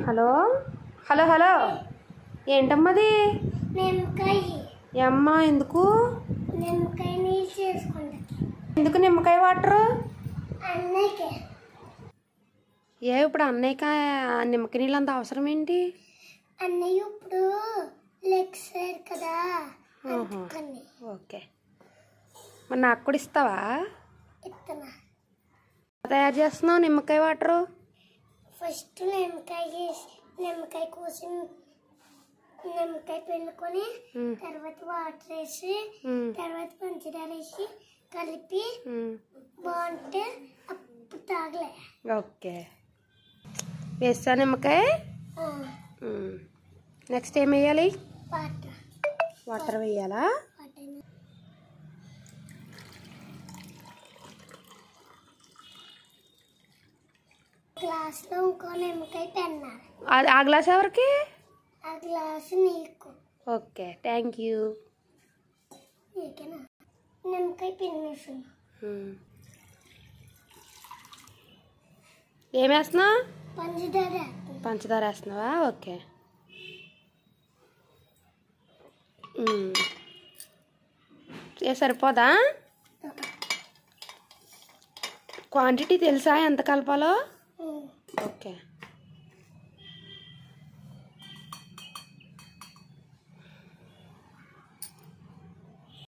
Hello hello hello ఏంటమ్మది? నిమ్మకాయ. అమ్మా ఎందుకు? నిమ్మకాయ నీళ్ళు చేసుకుంటా. ఎందుకు నిమ్మకాయ వాటరు? అన్నయ్యకి. ఇప్పుడు అన్నయ్యకి నిమ్మకాయ నీళ్ళు అంత అవసరం ఏంటి? అన్నయ్య ఇప్పుడు లెక్చరర్ కదా. ఓకే, మరి నాకు కూడా ఇస్తావా? ఇస్తున్నా. తయారు చేస్తున్నావు నిమ్మకాయ వాటరు? ఫస్ట్ నిమ్మకాయ కోసి నిమ్మకాయ పిండుకొని తర్వాత వాటర్ వేసి తర్వాత పంచదార వేసి కలిపి బాగుంటే అప్పుడు తాగలే. ఓకే, వేస్తా నిమ్మకాయ. నెక్స్ట్ ఏం వేయాలి? వాటర్ వేయాలా? గ్లాస్లో ఇంకో నిమ్మకాయ పెన్నాలి. ఆ గ్లాస్ ఎవరికి? ఆ గ్లాసు నీకు. Okay, thank you. నీకేనా? నిమ్మకాయ పిన్నేసి ఏం వేస్తున్నా? పంచదార. పంచదార వేస్తున్నావా? ఓకే. సరిపోదా? క్వాంటిటీ తెలుసా ఎంత కలపాలో? ఓకే.